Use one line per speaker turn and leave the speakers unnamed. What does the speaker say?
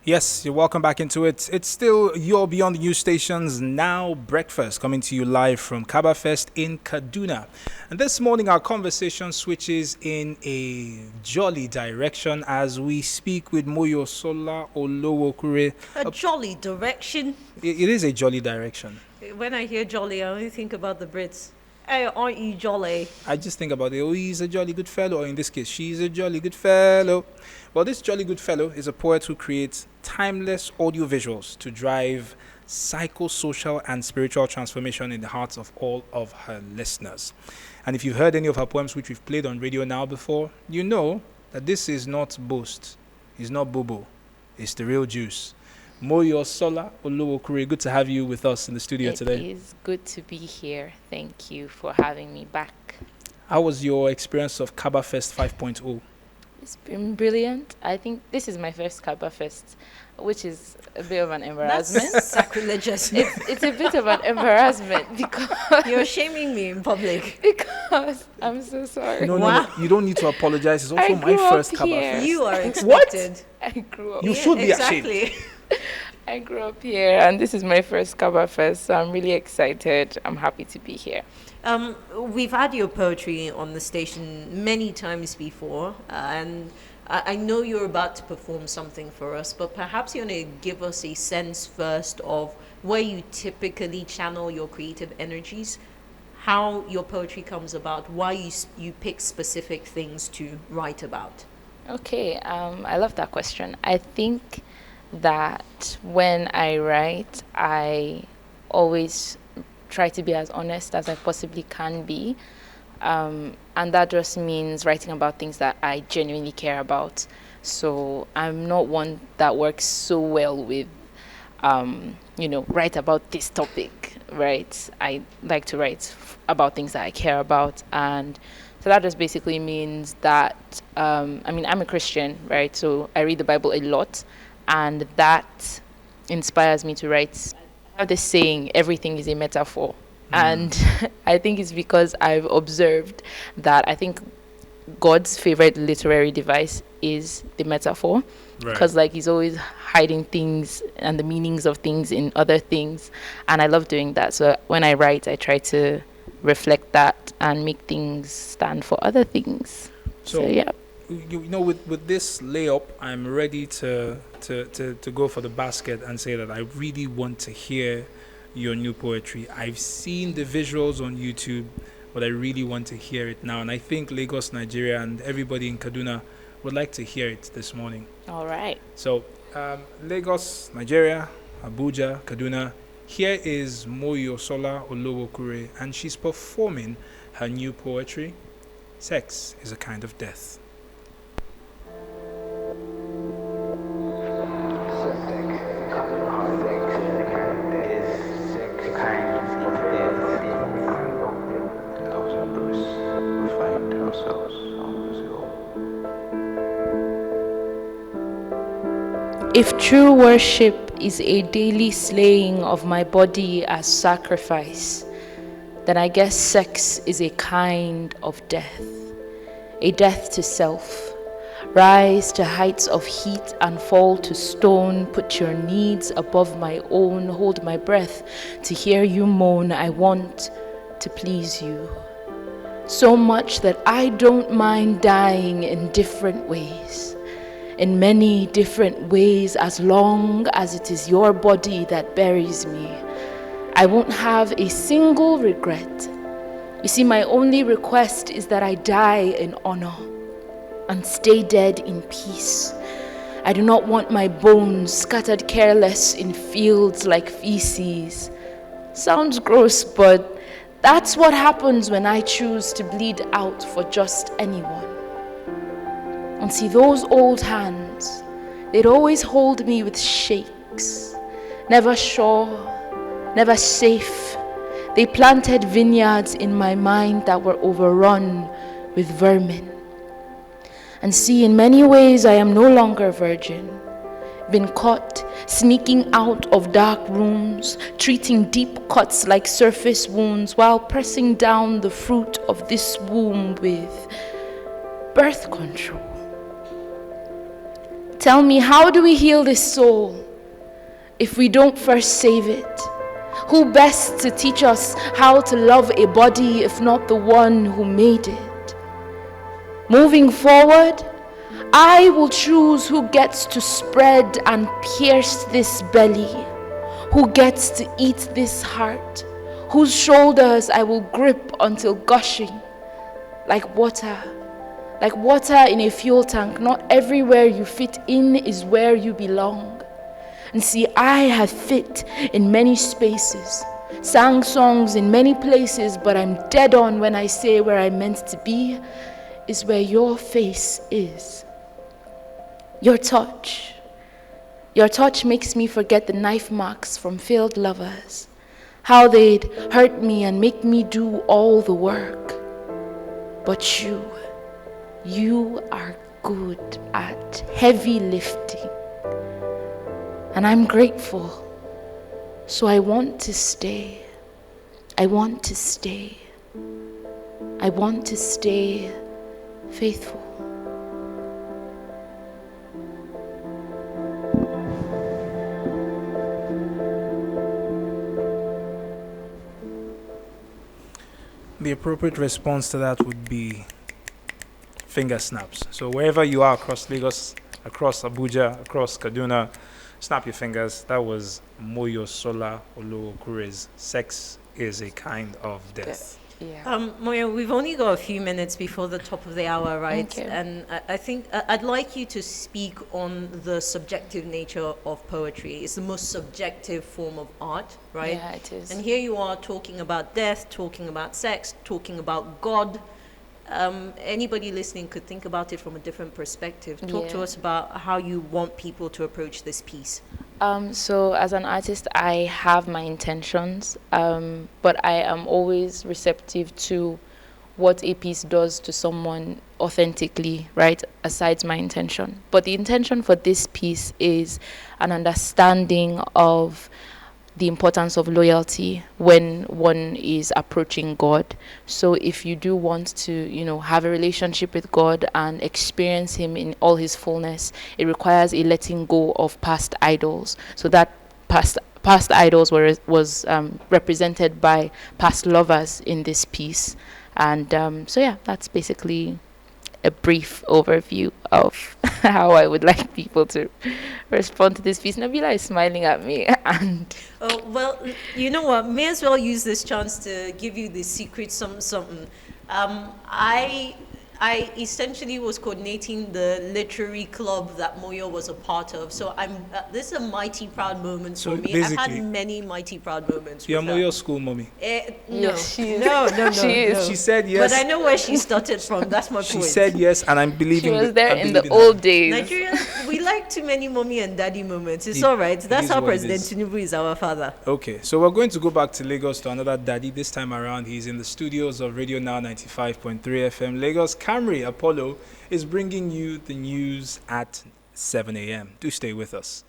Yes, you're welcome back into it. It's still your Beyond the News Station's Now Breakfast coming to you live from Kaba Fest in Kaduna. And this morning, our conversation switches in a jolly direction as we speak with Moyosola Olowokure.
A jolly direction.
It is a jolly direction.
When I hear jolly, I only think about the Brits. Hey, aren't you jolly?
I just think about it. Oh, he's a jolly good fellow. Or in this case, she's a jolly good fellow. Well, this jolly good fellow is a poet who creates timeless audio visuals to drive psychosocial and spiritual transformation in the hearts of all of her listeners. And if you've heard any of her poems which we've played on radio now before, you know that this is not boast. It's not bobo. It's the real juice. Moyosola Olowokure, good to have you with us in the studio today.
It is good to be here. Thank you for having me back.
How was your experience of Kaba Fest 5.0?
It's been brilliant. I think this is my first Kaba Fest, which is a bit of an embarrassment.
That's sacrilegious.
It's a bit of an embarrassment because
You're shaming me in public.
because I'm so sorry.
No. You don't need to apologize. It's also
I
my
grew up
first Kaba
here.
Fest.
You are expected.
I grew up.
You should be ashamed.
Exactly.
I grew up here, and this is my first Kaba Fest, so I'm really excited. I'm happy to be here.
We've had your poetry on the station many times before, and I know you're about to perform something for us, but perhaps you want to give us a sense first of where you typically channel your creative energies, how your poetry comes about, why you pick specific things to write about.
Okay, I love that question. I think that when I write, I always try to be as honest as I possibly can be. And that just means writing about things that I genuinely care about. So I'm not one that works so well with, write about this topic, right? I like to write about things that I care about. And so that just basically means that, I'm a Christian, right? So I read the Bible a lot, and that inspires me to write. I have this saying, everything is a metaphor. And I think it's because I've observed that I think God's favorite literary device is the metaphor. Because he's always hiding things and the meanings of things in other things. And I love doing that. So when I write, I try to reflect that and make things stand for other things. So yeah.
With this layup, I'm ready to go for the basket and say that I really want to hear your new poetry. I've seen the visuals on YouTube, but I really want to hear it now. And I think Lagos, Nigeria, and everybody in Kaduna would like to hear it this morning.
All right.
So, Lagos, Nigeria, Abuja, Kaduna, here is Moyosola Olowokure, and she's performing her new poetry, Sex is a Kind of Death.
If true worship is a daily slaying of my body as sacrifice, then I guess sex is a kind of death, a death to self. Rise to heights of heat and fall to stone, put your needs above my own, hold my breath to hear you moan. I want to please you so much that I don't mind dying in different ways. In many different ways, as long as it is your body that buries me. I won't have a single regret. You see, my only request is that I die in honor and stay dead in peace. I do not want my bones scattered careless in fields like feces. Sounds gross, but that's what happens when I choose to bleed out for just anyone. And see, those old hands, they'd always hold me with shakes. Never sure, never safe. They planted vineyards in my mind that were overrun with vermin. And see, in many ways, I am no longer virgin. Been caught sneaking out of dark rooms, treating deep cuts like surface wounds while pressing down the fruit of this womb with birth control. Tell me, how do we heal this soul if we don't first save it? Who best to teach us how to love a body if not the one who made it? Moving forward, I will choose who gets to spread and pierce this belly, who gets to eat this heart, whose shoulders I will grip until gushing like water in a fuel tank. Not everywhere you fit in is where you belong. And see, I have fit in many spaces, sang songs in many places, but I'm dead on when I say where I'm meant to be is where your face is. Your touch makes me forget the knife marks from failed lovers, how they'd hurt me and make me do all the work. But you are good at heavy lifting, and I'm grateful. So I want to stay. I want to stay faithful.
The appropriate response to that would be finger snaps. So wherever you are across Lagos, across Abuja, across Kaduna, snap your fingers. That was Moyosola Olowokure's Sex is a Kind of Death.
Yeah.
Moyo, we've only got a few minutes before the top of the hour, right?
Okay.
And I think I'd like you to speak on the subjective nature of poetry. It's the most subjective form of art, right?
Yeah, it is.
And here you are talking about death, talking about sex, talking about God. Anybody listening could think about it from a different perspective. Talk to us about how you want people to approach this piece.
So as an artist, I have my intentions, but I am always receptive to what a piece does to someone authentically, right, aside my intention. But the intention for this piece is an understanding of the importance of loyalty when one is approaching God. So if you do want to, have a relationship with God and experience Him in all His fullness, it requires a letting go of past idols. So that past idols was represented by past lovers in this piece. And that's basically a brief overview of how I would like people to respond to this piece. Nabila is smiling at me, and
well, you know what? May as well use this chance to give you the secret something. I essentially was coordinating the literary club that Moyo was a part of. So this is a mighty proud moment for me. I've had many mighty proud moments.
You're Moyo's school mommy.
No,
yes, she is.
no.
She is.
She said yes.
But I know where she started from. That's my point.
She said yes, and I'm believing.
She was there in the old days.
Nigeria, we like too many mommy and daddy moments. It's all right. That's how President Tinubu is our father.
Okay, so we're going to go back to Lagos to another daddy. This time around, he's in the studios of Radio Now 95.3 FM Lagos. Camry Apollo is bringing you the news at 7 a.m. Do stay with us.